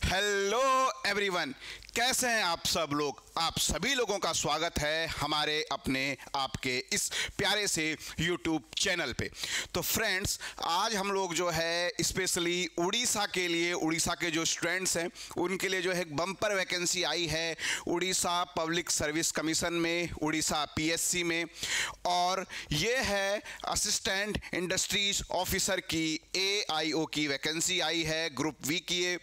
Hello everyone, कैसे हैं आप सब लोग। आप सभी लोगों का स्वागत है हमारे अपने आपके इस प्यारे से YouTube चैनल पे। तो फ्रेंड्स, आज हम लोग जो है स्पेशली उड़ीसा के लिए, उड़ीसा के जो स्टूडेंट्स हैं उनके लिए जो है बम्पर वैकेंसी आई है उड़ीसा पब्लिक सर्विस कमीशन में, उड़ीसा PSC में, और ये है असिस्टेंट इंडस्ट्रीज ऑफिसर की AIO की वैकेंसी आई है। ग्रुप V की ये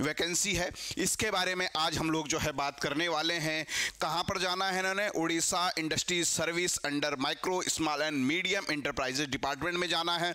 वैकेंसी है। इसके बारे में आज हम लोग जो है बात करने वाले हैं। कहां पर जाना है इन्होंने? Orissa industries service under micro small and medium enterprises department में जाना है।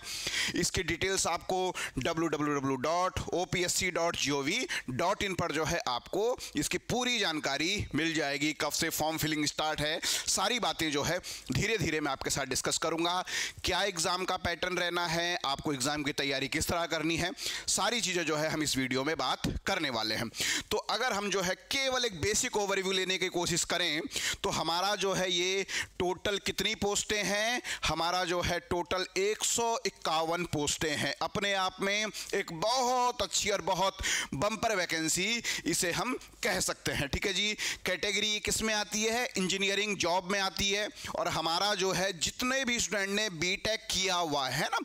इसकी डिटेल्स आपको www.opsc.gov.in पर जो है आपको इसकी पूरी जानकारी मिल जाएगी। कब से फॉर्म फिलिंग स्टार्ट है, सारी बातें जो है धीरे धीरे मैं आपके साथ डिस्कस करूंगा। क्या एग्जाम का पैटर्न रहना है, आपको एग्जाम की तैयारी किस तरह करनी है, सारी चीजें जो है हम इस वीडियो में बात करने वाले हैं। तो अगर हम जो है केवल एक बेसिक ओवरव्यू लेने की कोशिश करें तो हमारा जो है ये टोटल कितनी पोस्टें हैं, हमारा जो है टोटल 151 पोस्टें हैं। अपने आप में एक बहुत अच्छी और बहुत बम्पर वैकेंसी इसे हम कह सकते हैं। ठीक है जी। कैटेगरी किस में आती है? इंजीनियरिंग जॉब में आती है। और हमारा जो है जितने भी स्टूडेंट ने बीटेक किया हुआ है ना,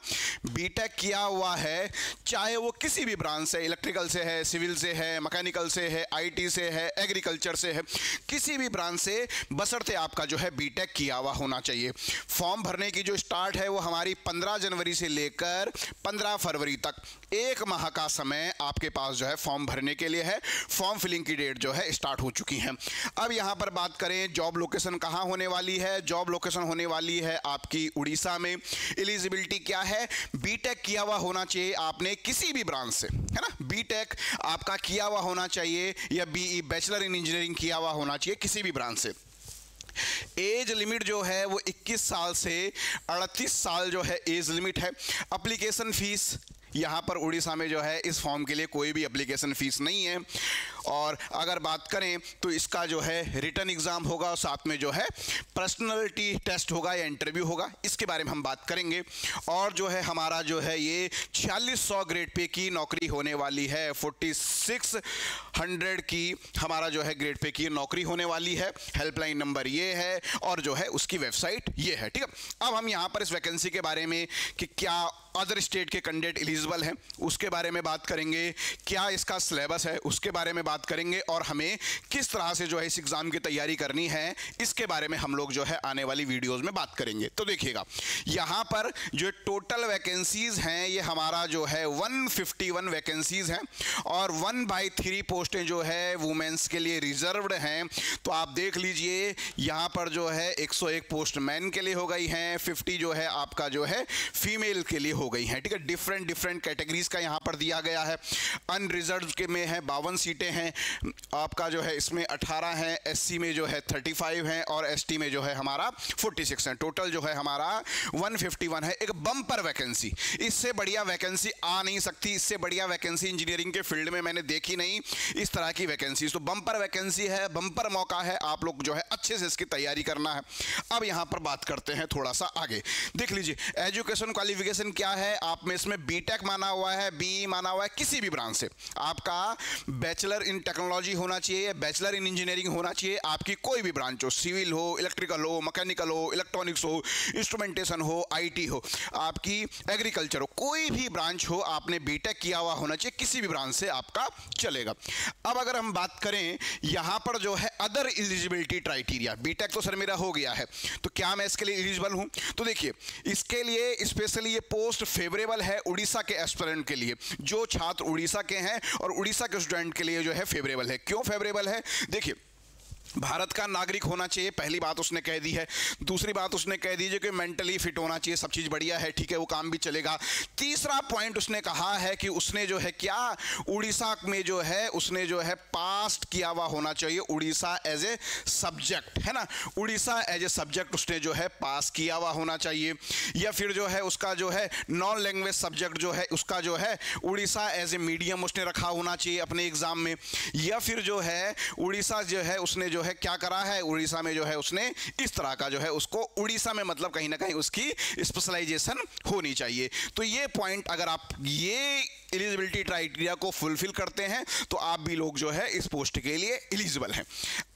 बीटेक किया हुआ है, चाहे वो किसी भी ब्रांच से, इलेक्ट्रिकल से है, सिविल से है, मैकेनिकल से है, IT से है, एग्रीकल्चर से है, किसी भी ब्रांच से, बशर्ते आपका जो है बीटेक किया हुआ होना चाहिए। फॉर्म भरने की जो स्टार्ट है वो हमारी 15 जनवरी से लेकर 15 फरवरी तक एक माह का समय आपके पास जो है फॉर्म भरने के लिए है। फॉर्म फिलिंग की डेट जो है स्टार्ट हो चुकी है। अब यहां पर बात करें जॉब लोकेशन कहां होने वाली है। जॉब लोकेशन होने वाली है आपकी उड़ीसा में। एलिजिबिलिटी क्या है? बीटेक किया हुआ होना चाहिए आपने किसी भी ब्रांच से, है ना। बीटेक आपका किया हुआ होना चाहिए या BE बैचलर इन इंजीनियरिंग किया हुआ होना चाहिए किसी भी ब्रांच से। एज लिमिट जो है वो 21 साल से 38 साल जो है एज लिमिट है। एप्लीकेशन फीस यहाँ पर उड़ीसा में जो है इस फॉर्म के लिए कोई भी एप्लीकेशन फ़ीस नहीं है। और अगर बात करें तो इसका जो है रिटन एग्ज़ाम होगा और साथ में जो है पर्सनालिटी टेस्ट होगा या इंटरव्यू होगा, इसके बारे में हम बात करेंगे। और जो है हमारा जो है ये 4600 ग्रेड पे की नौकरी होने वाली है। 4600 की हमारा जो है ग्रेड पे की नौकरी होने वाली है। हेल्पलाइन नंबर ये है और जो है उसकी वेबसाइट ये है। ठीक है। अब हम यहाँ पर इस वैकेंसी के बारे में कि क्या अदर स्टेट के कैंडिडेट एलिजिबल हैं उसके बारे में बात करेंगे, क्या इसका सिलेबस है उसके बारे में बात करेंगे, और हमें किस तरह से जो है इस एग्जाम की तैयारी करनी है इसके बारे में हम लोग जो है आने वाली वीडियोस में बात करेंगे। तो देखिएगा यहाँ पर जो टोटल वैकेंसीज हैं ये हमारा जो है 151 वैकेंसीज हैं और 1/3 पोस्टें जो है वुमेन्स के लिए रिजर्व्ड हैं। तो आप देख लीजिए यहाँ पर जो है 101 पोस्ट मैन के लिए हो गई हैं, 50 जो है आपका जो है फीमेल के लिए हो गई हैं। ठीक है। डिफरेंट कैटेगरीज का यहाँ पर दिया गया है। अनरिजर्व के में है 52 सीटें हैं आपका जो है, इसमें 18 हैं, SC में जो है 35 हैं और ST में जो है हमारा 46 हैं। टोटल जो है हमारा 151 है। एक बम्पर वैकेंसी, इससे बढ़िया वैकेंसी आ नहीं सकती, इससे बढ़िया वैकेंसी इंजीनियरिंग के फील्ड में मैंने देखी नहीं इस तरह की वैकेंसी। तो बम्पर वैकेंसी है, बम्पर मौका है, आप लोग जो है अच्छे से इसकी तैयारी करना है। अब यहाँ पर बात करते हैं थोड़ा सा आगे। देख लीजिए एजुकेशन क्वालिफिकेशन क्या है। आप में इसमें बीटेक माना हुआ है, BE माना हुआ है, किसी भी ब्रांच से आपका बैचलर इन टेक्नोलॉजी होना चाहिए, बैचलर इन इंजीनियरिंग होना चाहिए। आपकी कोई भी ब्रांच हो, सिविल हो, इलेक्ट्रिकल हो, मैकेनिकल हो, इलेक्ट्रॉनिक्स हो, इंस्ट्रूमेंटेशन हो, IT हो, आपकी एग्रीकल्चर हो, कोई भी ब्रांच हो, आपने बीटेक किया हुआ होना चाहिए, किसी भी ब्रांच से आपका चलेगा। अब अगर हम बात करें यहाँ पर जो है अदर एलिजिबिलिटी क्राइटेरिया, बीटेक तो सर मेरा हो गया है तो क्या मैं इसके लिए एलिजिबल हूँ? तो देखिए इसके लिए स्पेशली ये पोस्ट फेवरेबल है उड़ीसा के एस्पिरेंट के लिए, जो छात्र उड़ीसा के हैं और उड़ीसा के स्टूडेंट के लिए जो है फेवरेबल है। क्यों फेवरेबल है? देखिए भारत का नागरिक होना चाहिए, पहली बात उसने कह दी है। दूसरी बात उसने कह दी है कि मेंटली फिट होना चाहिए। सब चीज़ बढ़िया है, ठीक है, वो काम भी चलेगा। तीसरा पॉइंट उसने कहा है कि उसने जो है क्या उड़ीसा में जो है उसने जो है पास किया हुआ होना चाहिए उड़ीसा एज ए सब्जेक्ट, है ना। उड़ीसा एज ए सब्जेक्ट उसने जो है पास किया हुआ होना चाहिए, या फिर जो है उसका जो है नॉन लैंग्वेज सब्जेक्ट जो है उसका जो है उड़ीसा एज ए मीडियम उसने रखा होना चाहिए अपने एग्जाम में, या फिर जो है उड़ीसा जो है उसने जो है क्या करा है, उड़ीसा में जो है उसने इस तरह का जो है उसको उड़ीसा में मतलब कहीं ना कहीं उसकी स्पेशलाइजेशन होनी चाहिए। तो ये पॉइंट अगर आप ये एलिजिबिलिटी क्राइटेरिया को फुलफिल करते हैं तो आप भी लोग जो है इस पोस्ट के लिए एलिजिबल हैं।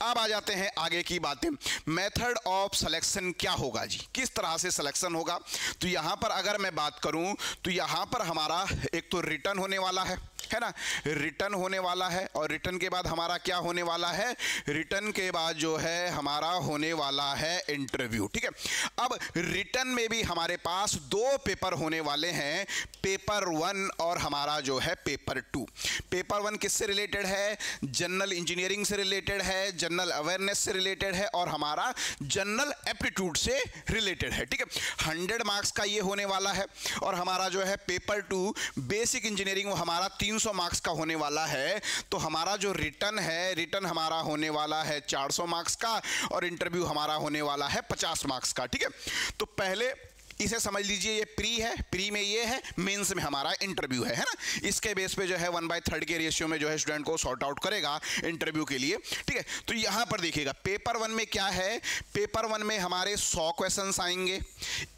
अब आ जाते हैं आगे की बातें। मेथड ऑफ सिलेक्शन क्या होगा जी, किस तरह से सिलेक्शन होगा। तो यहां पर अगर मैं बात करूं तो यहां पर हमारा एक तो रिटर्न होने वाला है ना, रिटर्न होने वाला है, और रिटर्न के बाद हमारा क्या होने वाला है, रिटर्न के बाद जो है हमारा होने वाला है इंटरव्यू। ठीक है, अब रिटर्न में भी हमारे पास दो पेपर होने वाले हैं, पेपर 1 और हमारा जो है पेपर 2। पेपर 1 किससे रिलेटेड है, जनरल इंजीनियरिंग से रिलेटेड है, जनरल अवेयरनेस से रिलेटेड है और हमारा जनरल एप्टीट्यूड से रिलेटेड है। ठीक है, 100 मार्क्स का ये होने वाला है, और हमारा जो है पेपर 2 बेसिक इंजीनियरिंग वो हमारा 300 मार्क्स का होने वाला है। तो हमारा जो रिटर्न है, रिटर्न हमारा होने वाला है 400 मार्क्स का, और इंटरव्यू हमारा होने वाला है 50 मार्क्स का। ठीक है, तो पहले इसे समझ लीजिए, ये प्री है, प्री में ये है, मेंस में हमारा इंटरव्यू है ना। इसके बेस पे जो है 1/3 के रेशियो में जो है स्टूडेंट को सॉर्ट आउट करेगा इंटरव्यू के लिए। ठीक है, तो यहां पर देखिएगा पेपर 1 में क्या है, पेपर 1 में हमारे 100 क्वेश्चंस आएंगे,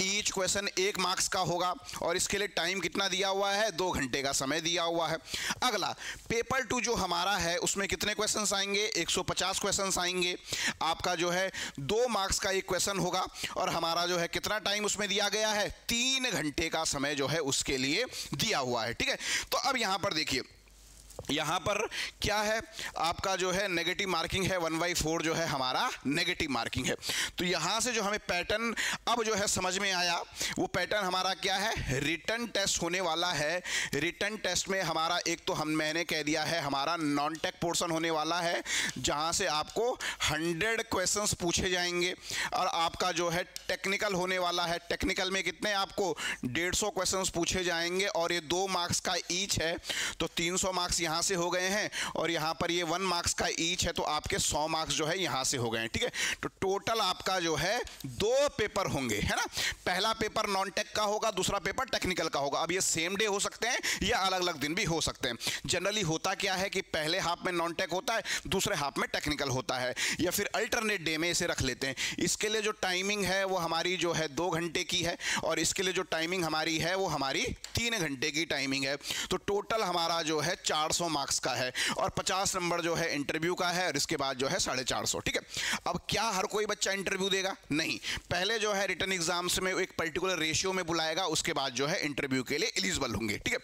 ईच क्वेश्चन 1 मार्क्स का होगा, और इसके लिए टाइम कितना दिया हुआ है, 2 घंटे का समय दिया हुआ है। अगला पेपर 2 जो हमारा है उसमें कितने क्वेश्चंस आएंगे, 150 क्वेश्चंस आएंगे। आपका जो है 2 मार्क्स का एक क्वेश्चन होगा, और हमारा जो है कितना टाइम उसमें दिया गया है, 3 घंटे का समय जो है उसके लिए दिया हुआ है। ठीक है, तो अब यहां पर देखिए, यहां पर क्या है, आपका जो है नेगेटिव मार्किंग है, 1/4 जो है हमारा नेगेटिव मार्किंग है। तो यहां से जो हमें पैटर्न अब जो है समझ में आया, वो पैटर्न हमारा क्या है, रिटर्न टेस्ट होने वाला है। रिटर्न टेस्ट में हमारा एक तो मैंने कह दिया है हमारा नॉन टेक पोर्शन होने वाला है, जहां से आपको 100 क्वेश्चंस पूछे जाएंगे, और आपका जो है टेक्निकल होने वाला है। टेक्निकल में कितने आपको 150 क्वेश्चंस पूछे जाएंगे, और ये 2 मार्क्स का ईच है, तो 300 मार्क्स यहां से हो गए हैं, और यहां पर ये 1 मार्क्स का ईच है, तो आपके 100 मार्क्स जो है यहां से हो गए हैं। ठीक है, तो टोटल आपका जो है 2 पेपर होंगे, है ना। पहला पेपर नॉन टेक का होगा, दूसरा पेपर टेक्निकल का होगा। अब ये सेम डे हो सकते हैं या अलग अलग दिन भी हो सकते हैं। जनरली होता क्या है कि पहले हाफ में नॉन टेक होता है, दूसरे हाफ में टेक्निकल होता है, या फिर अल्टरनेट डे में इसे रख लेते हैं। इसके लिए जो टाइमिंग है वो हमारी जो है 2 घंटे की है, और इसके लिए जो टाइमिंग हमारी है वो हमारी 3 घंटे की टाइमिंग है। तो टोटल हमारा जो है 400 मार्क्स का है, और 50 नंबर जो है इंटरव्यू का है, और इसके बाद जो है 450। ठीक है, अब क्या हर कोई बच्चा इंटरव्यू देगा, नहीं। पहले जो है रिटन एग्जाम्स में एक पर्टिकुलर रेशियो में बुलाएगा, उसके बाद जो है इंटरव्यू के लिए एलिजिबल होंगे। ठीक है,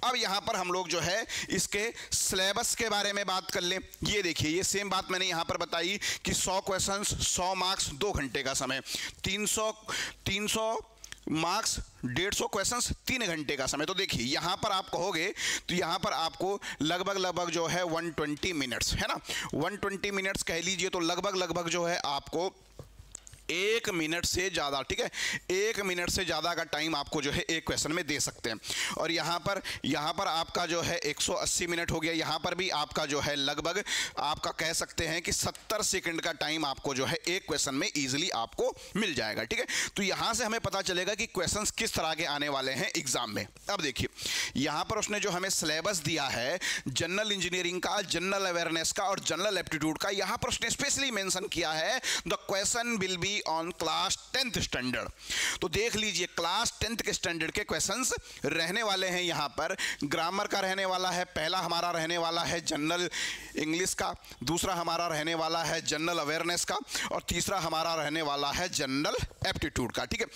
अब यहां पर हम लोग जो है इसके सिलेबस के बारे में बात कर लें। ये देखिए, ये सेम बात मैंने यहां पर बताई कि 100 क्वेश्चंस, 100 मार्क्स, 2 घंटे का समय, 300 मार्क्स, 150 क्वेश्चंस, 3 घंटे का समय। तो देखिए यहां पर आप कहोगे तो यहां पर आपको लगभग जो है 120 मिनट्स, है ना, 120 मिनट्स कह लीजिए, तो लगभग जो है आपको 1 मिनट से ज़्यादा, ठीक है, 1 मिनट से ज़्यादा का टाइम आपको जो है एक क्वेश्चन में दे सकते हैं। और यहाँ पर आपका जो है 180 मिनट हो गया। यहाँ पर भी आपका जो है लगभग आपका कह सकते हैं कि 70 सेकंड का टाइम आपको जो है एक क्वेश्चन में ईजिली आपको मिल जाएगा। ठीक है, तो यहाँ से हमें पता चलेगा कि क्वेश्चंस किस तरह के आने वाले हैं एग्जाम में। अब देखिए यहाँ पर उसने जो हमें सिलेबस दिया है जनरल इंजीनियरिंग का, जनरल अवेयरनेस का और जनरल एप्टीट्यूड का, यहाँ पर उसने स्पेशली मेंशन किया है the question will be on class 10th standard. तो देख लीजिए क्लास 10th के स्टैंडर्ड के क्वेश्चंस रहने वाले हैं। यहाँ पर ग्रामर का रहने वाला है, पहला हमारा रहने वाला है जनरल इंग्लिश का, दूसरा हमारा रहने वाला है जनरल अवेयरनेस का, और तीसरा हमारा रहने वाला है जनरल एप्टीट्यूड का। ठीक है,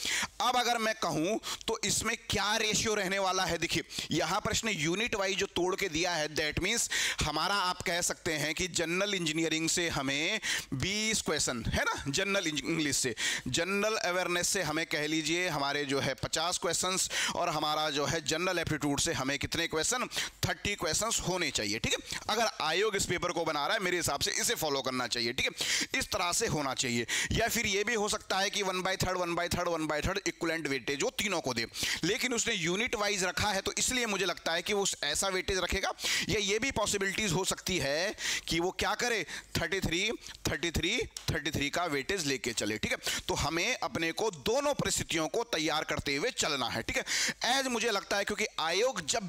अब अगर मैं कहूं तो इसमें क्या रेशियो रहने वाला है, देखिए यहां पर इसने यूनिट वाइज जो तोड़ के दिया है, दैट मींस हमारा आप कह सकते हैं कि जनरल इंजीनियरिंग से हमें 20 क्वेश्चन, है ना, जनरल इंग्लिश से, जनरल अवेयरनेस से हमें कह लीजिए हमारे जो है 50 क्वेश्चंस, और हमारा जो है जनरल एप्टीट्यूड से हमें कितने क्वेश्चन, 30 क्वेश्चंस होने चाहिए। ठीक है, अगर आयोग इस पेपर को बना रहा है मेरे हिसाब से इसे फॉलो करना चाहिए। ठीक है, इस तरह से होना चाहिए। या फिर ये भी हो सकता है कि 1/3 इक्विवेलेंट वेटेज वो तीनों को दे, लेकिन उसने यूनिट वाइज रखा है तो इसलिए मुझे लगता है कि वो ऐसा वेटेज रखेगा। या ये भी पॉसिबिलिटीज हो सकती है कि वो क्या करे, 33 का वेटेज लेके चले। ठीक है। तो हमें अपने को दोनों परिस्थितियों को तैयार करते हुए चलना है, ठीक है। एज मुझे लगता है क्योंकि आयोग जब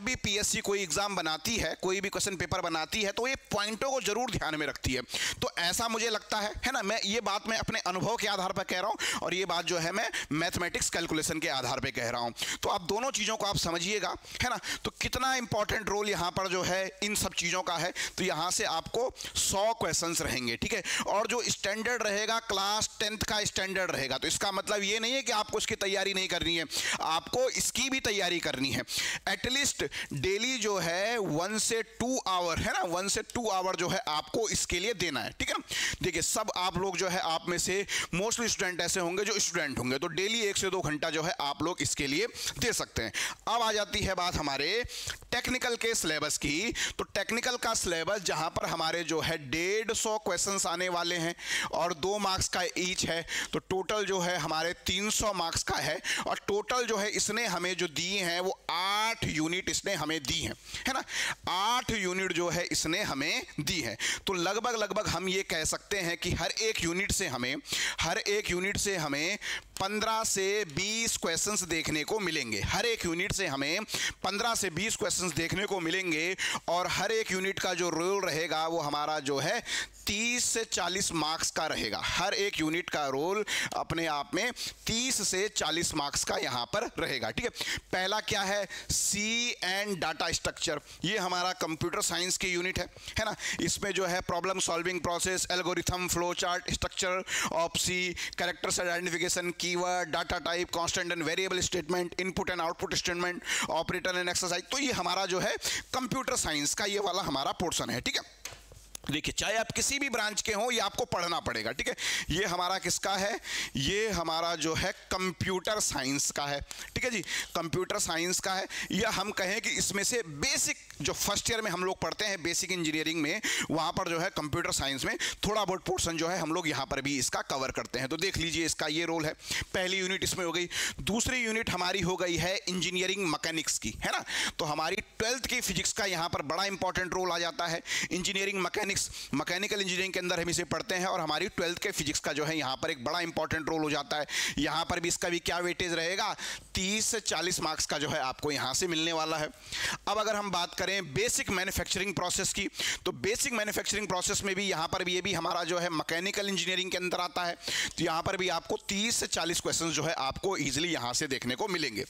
भी पीएससी कोई एग्जाम बनाती है, कोई भी क्वेश्चन पेपर बनाती है, तो ये पॉइंटों को जरूर ध्यान में रखती है। तो ऐसा मुझे लगता है ना। मैं ये बात मैं अपने अनुभव के आधार पर कह रहा हूं और ये बात जो है मैं मैथमेटिक्स कैलकुलेशन के आधार पर कह रहा हूं। तो आप दोनों चीजों को आप समझिएगा, है ना। तो कितना इंपॉर्टेंट रोल यहां पर जो है इन सब चीजों का है। तो यहां से आपको 100 क्वेश्चंस रहेंगे, ठीक है। और जो स्टैंडर्ड रहेगा क्लास 10th का स्टैंडर्ड रहेगा। तो इसका मतलब ये नहीं है कि आपको इसकी तैयारी नहीं करनी है, आपको इसकी भी तैयारी करनी है। एटलीस्ट डेली जो है 1 से 2 आवर, है ना, 1 से 2 आवर जो है आपको इसके लिए देना है, ठीक है। देखिए सब आप लोग जो है आप में से मोस्टली स्टूडेंट ऐसे होंगे जो स्टूडेंट होंगे, तो डेली 1 से 2 घंटा जो है आप लोग इसके लिए दे सकते हैं। अब आ जाती है बात हमारे टेक्निकल के सिलेबस की। तो टेक्निकल का सिलेबस जहां पर हमारे जो है 150 क्वेश्चंस आने वाले हैं और 2 मार्क्स का ईच है। तो टोटल जो है हमारे 300 मार्क्स का है और टोटल जो है इसने हमें जो दिए हैं वो 8 यूनिट इसने हमें दी हैं, है ना। 8 यूनिट जो है इसने हमें दी है। तो लगभग हम ये कह सकते हैं कि हर एक यूनिट से हमें 15 से 20 क्वेश्चंस देखने को मिलेंगे। हर एक यूनिट से हमें 15 से 20 क्वेश्चंस देखने को मिलेंगे और हर एक यूनिट का जो रोल रहेगा वो हमारा जो है 30 से 40 मार्क्स का रहेगा। हर एक यूनिट का रोल अपने आप में 30 से 40 मार्क्स का यहां पर रहेगा, ठीक है। पहला क्या है, सी एंड डाटा स्ट्रक्चर। ये हमारा कंप्यूटर साइंस की यूनिट है ना। इसमें जो है problem solving process, algorithm, flow chart, structure of C, characters identification, keyword, data type, constant and variable statement, input and output statement, operator and exercise. तो ये हमारा जो है कंप्यूटर साइंस का ये वाला हमारा पोर्शन है, ठीक है। देखिए चाहे आप किसी भी ब्रांच के हों ये आपको पढ़ना पड़ेगा, ठीक है। ये हमारा किसका है, ये हमारा जो है कंप्यूटर साइंस का है, ठीक है जी, कंप्यूटर साइंस का है। या हम कहें कि इसमें से बेसिक जो फर्स्ट ईयर में हम लोग पढ़ते हैं बेसिक इंजीनियरिंग में, वहां पर जो है कंप्यूटर साइंस में थोड़ा बहुत पोर्शन जो है हम लोग यहां पर भी इसका कवर करते हैं। तो देख लीजिए इसका ये रोल है। पहली यूनिट इसमें हो गई। दूसरी यूनिट हमारी हो गई है इंजीनियरिंग मैकेनिक्स की, है ना। तो हमारी 12th की फिजिक्स का यहां पर बड़ा इंपॉर्टेंट रोल आ जाता है। इंजीनियरिंग मैकेनिकल इंजीनियरिंग के अंदर हम इसे पढ़ते हैं और हमारी 12th के फिजिक्स का जो है यहां पर एक बड़ा इंपॉर्टेंट रोल हो जाता है। यहां पर भी इसका भी क्या वेटेज रहेगा, 30 से 40 मार्क्स का जो है आपको यहां से मिलने वाला है। अब अगर हम बात करें बेसिक मैन्युफैक्चरिंग प्रोसेस की, तो बेसिक मैन्युफैक्चरिंग प्रोसेस में भी यहां पर भी ये भी हमारा जो है मैकेनिकल इंजीनियरिंग के अंदर आता है। तो यहां पर भी आपको 30 से 40 क्वेश्चन जो है आपको इजीली यहां से देखने को मिलेंगे।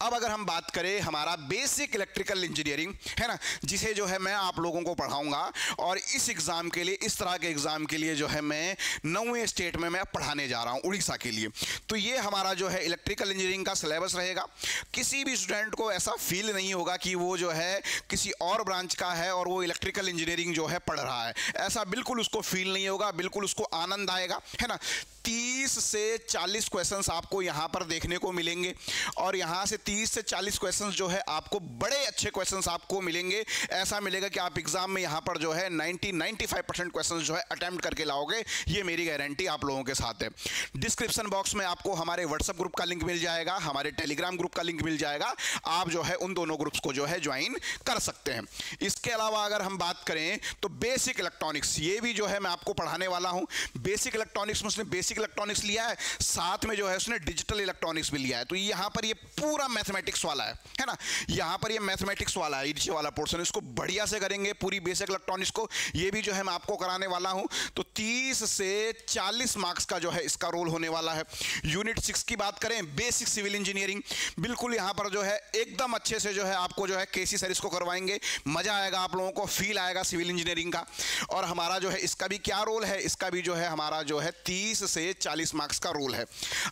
अब अगर हम बात करें हमारा बेसिक इलेक्ट्रिकल इंजीनियरिंग, है ना, जिसे जो है मैं आप लोगों को पढ़ाऊंगा और इस एग्जाम के लिए, इस तरह के एग्जाम के लिए जो है मैं 9वें स्टेट में मैं पढ़ाने जा रहा हूं, उड़ीसा के लिए। तो ये हमारा जो है इलेक्ट्रिकल इंजीनियरिंग का सिलेबस रहेगा। किसी भी स्टूडेंट को ऐसा फील नहीं होगा कि वो जो है किसी और ब्रांच का है और वो इलेक्ट्रिकल इंजीनियरिंग जो है पढ़ रहा है, ऐसा बिल्कुल उसको फील नहीं होगा, बिल्कुल उसको आनंद आएगा, है ना। 30 से 40 क्वेश्चंस आपको यहां पर देखने को मिलेंगे और यहां से 30 से 40 क्वेश्चंस जो है आपको बड़े अच्छे क्वेश्चंस आपको मिलेंगे। ऐसा मिलेगा कि आप एग्जाम में यहां पर जो है 90-95% क्वेश्चंस जो है अटेम्प्ट करके लाओगे, ये मेरी गारंटी आप लोगों के साथ है। डिस्क्रिप्शन बॉक्स में आपको हमारे व्हाट्सएप ग्रुप का लिंक मिल जाएगा, हमारे टेलीग्राम ग्रुप का लिंक मिल जाएगा। आप जो है उन दोनों ग्रुप्स को जो है ज्वाइन कर सकते हैं। इसके अलावा अगर हम बात करें तो बेसिक इलेक्ट्रॉनिक्स, ये भी जो है मैं आपको पढ़ाने वाला हूं। बेसिक इलेक्ट्रॉनिक्स में उसने बेसिक इलेक्ट्रॉनिक्स लिया है, साथ में जो है उसने डिजिटल इलेक्ट्रॉनिक्स भी लिया है। तो यहां पर ये पूरा मैथमेटिक्स वाला है ना। यहां पर ये मैथमेटिक्स वाला है, नीचे वाला पोर्शन, इसको बढ़िया से करेंगे पूरी बेसिक इलेक्ट्रॉनिक्स को। ये भी जो है मैं आपको कराने वाला हूं। तो 30 से 40 मार्क्स का जो है इसका रोल होने वाला है। यूनिट 6 की बात करें, बेसिक सिविल इंजीनियरिंग, बिल्कुल यहां पर जो है एकदम अच्छे से जो है आपको जो है केसी सर इसको करवाएंगे। मजा आएगा, आप लोगों को फील आएगा सिविल इंजीनियरिंग का। और हमारा जो है इसका भी क्या रोल है, इसका भी जो है हमारा जो है 30 से 40 मार्क्स का रोल है।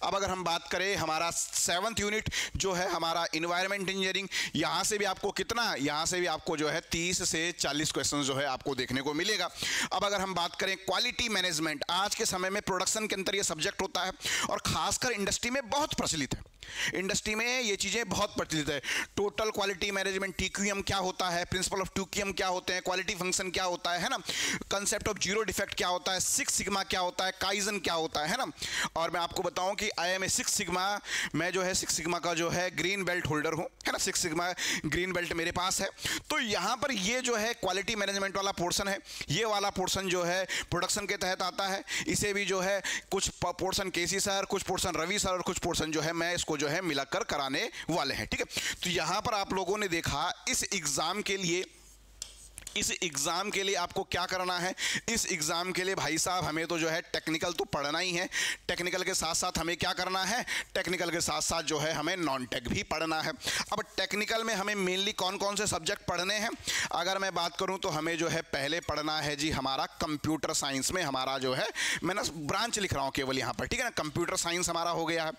अब अगर हम बात करें हमारा 7th यूनिट जो है हमारा एनवायरमेंट इंजीनियरिंग, यहां से भी आपको कितना, यहां से भी आपको जो है 30 से 40 क्वेश्चन जो है आपको देखने को मिलेगा। अब अगर हम बात करें क्वालिटी मैनेजमेंट, आज के समय में प्रोडक्शन के अंदर ये सब्जेक्ट होता है और खासकर इंडस्ट्री में बहुत प्रचलित है। इंडस्ट्री में ये चीजें बहुत प्रचलित है। टोटल क्वालिटी मैनेजमेंट, टीक्यूएम क्या होता है, प्रिंसिपल ऑफ टीक्यूएम क्या होते हैं, क्वालिटी फंक्शन क्या होता है ना, कंसेप्ट ऑफ जीरो डिफेक्ट क्या होता है, सिक्स सिग्मा क्या होता है, काइजन क्या होता है ना। और मैं आपको बताऊं कि I am a six sigma, मैं जो है सिक्स सिग्मा का जो है ग्रीन बेल्ट होल्डर हूं, है ना, सिक्स सिग्मा ग्रीन बेल्ट मेरे पास है। तो यहां पर ये जो है क्वालिटी मैनेजमेंट वाला पोर्शन है, ये वाला पोर्शन जो है प्रोडक्शन के तहत आता है। इसे भी जो है कुछ पोर्शन केसी सर, कुछ पोर्शन रवि सर और कुछ पोर्शन जो है मैं इसको जो है मिलाकर कराने वाले हैं, ठीक है। तो यहां पर आप लोगों ने देखा इस एग्जाम के लिए आपको क्या करना है। इस एग्जाम के लिए भाई साहब हमें तो जो है टेक्निकल तो पढ़ना ही है, टेक्निकल के साथ साथ हमें क्या करना है, टेक्निकल के साथ साथ जो है हमें नॉन टेक भी पढ़ना है। अब टेक्निकल में हमें मेनली कौन कौन से सब्जेक्ट पढ़ने हैं, अगर मैं बात करूं तो हमें जो है पहले पढ़ना है जी हमारा कंप्यूटर साइंस में हमारा जो है, मैं ना ब्रांच लिख रहा हूं केवल यहां पर, ठीक है ना, कंप्यूटर साइंस हमारा हो गया है।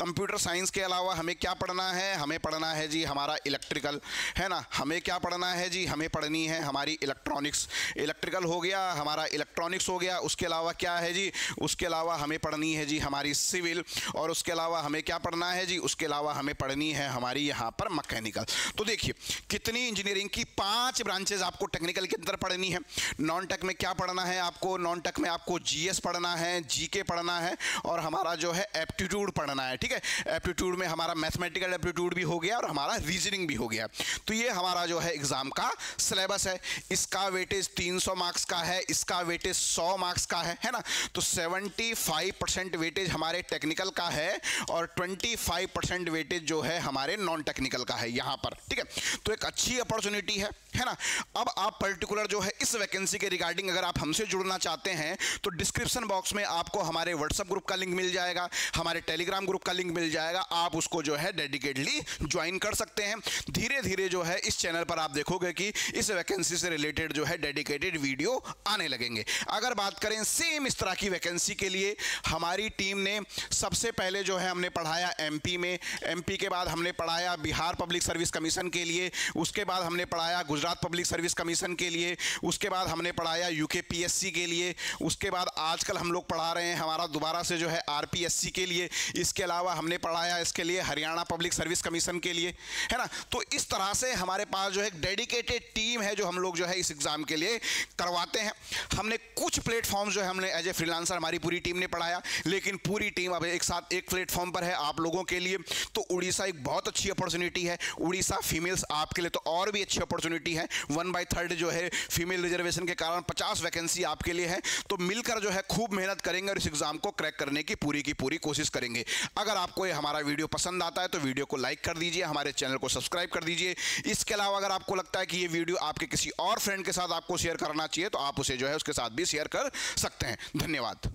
कंप्यूटर साइंस के अलावा हमें क्या पढ़ना है, हमें पढ़ना है जी हमारा इलेक्ट्रिकल, है ना, हमें क्या पढ़ना है जी, हमें पढ़नी है हमारी इलेक्ट्रॉनिक्स, इलेक्ट्रिकल हो गया हमारा, इलेक्ट्रॉनिक्स हो गया। उसके अलावा क्या है जी, उसके अलावा हमें पढ़नी है जी हमारी सिविल, और उसके अलावा हमें क्या पढ़ना है जी, उसके अलावा हमें पढ़नी है हमारी यहाँ पर मैकेनिकल। तो देखिए कितनी इंजीनियरिंग की 5 ब्रांचेज आपको टेक्निकल के अंदर पढ़नी है। नॉन टेक में क्या पढ़ना है आपको, नॉन टेक में आपको जीएस पढ़ना है, जीके पढ़ना है और हमारा जो है एप्टीट्यूड पढ़ना है, ठीक है। एप्टीट्यूड में हमारा मैथमेटिकल एप्टीट्यूड भी हो गया और हमारा रीजनिंग भी हो गया। तो ये हमारा जो है एग्जाम का सिलेबस है। इसका वेटेज 300 मार्क्स का है, इसका वेटेज 100 मार्क्स का है ना। तो 75% वेटेज हमारे टेक्निकल का है और 25% वेटेज जो है हमारे नॉन टेक्निकल का है यहाँ पर, ठीक है। तो एक अच्छी अपॉर्चुनिटी है ना। अब आप पर्टिकुलर जो है इस वैकेंसी के रिगार्डिंग अगर आप हमसे जुड़ना चाहते हैं तो डिस्क्रिप्शन बॉक्स में आपको हमारे व्हाट्सएप ग्रुप का लिंक मिल जाएगा, हमारे टेलीग्राम ग्रुप का लिंक मिल जाएगा, आप उसको जो है डेडिकेटली ज्वाइन कर सकते हैं। धीरे धीरे जो है इस चैनल पर आप देखोगे कि इस वैकेंसी से रिलेटेड जो है डेडिकेटेड वीडियो आने लगेंगे। अगर बात करें सेम इस तरह की वैकेंसी के लिए, हमारी टीम ने सबसे पहले जो है हमने पढ़ाया एमपी में, एमपी के बाद हमने पढ़ाया बिहार पब्लिक सर्विस कमीशन के लिए, उसके बाद हमने पढ़ाया गुजरात पब्लिक सर्विस कमीशन के लिए, उसके बाद हमने पढ़ाया यूकेपीएससी के लिए, उसके बाद आजकल हम लोग पढ़ा रहे हैं हमारा दोबारा से जो है आरपीएससी के लिए, इसके अलावा हमने पढ़ाया इसके लिए हरियाणा पब्लिक सर्विस कमीशन के लिए, है ना। तो इस तरह से हमारे पास जो है एक डेडिकेटेड टीम है जो हम लोग जो है इस एग्जाम के लिए करवाते हैं। हमने कुछ प्लेटफॉर्म जो है हमने एज ए फ्रीलांसर हमारी पूरी टीम ने पढ़ाया, लेकिन पूरी टीम अब एक साथ एक प्लेटफॉर्म पर है आप लोगों के लिए। तो उड़ीसा एक बहुत अच्छी अपॉर्चुनिटी है, उड़ीसा फीमेल्स आपके लिए तो और भी अच्छी अपॉर्चुनिटी है। 1/3 जो है फीमेल रिजर्वेशन के कारण 50 वैकेंसी आपके लिए है। तो मिलकर जो है खूब मेहनत करेंगे और इस एग्जाम को क्रैक करने की पूरी कोशिश करेंगे। अगर आपको ये हमारा वीडियो पसंद आता है तो वीडियो को लाइक कर दीजिए, हमारे चैनल को सब्सक्राइब कर दीजिए। इसके अलावा अगर आपको लगता है कि ये वीडियो आपके किसी और फ्रेंड के साथ आपको शेयर करना चाहिए तो आप उसे जो है उसके साथ भी शेयर कर सकते हैं। धन्यवाद।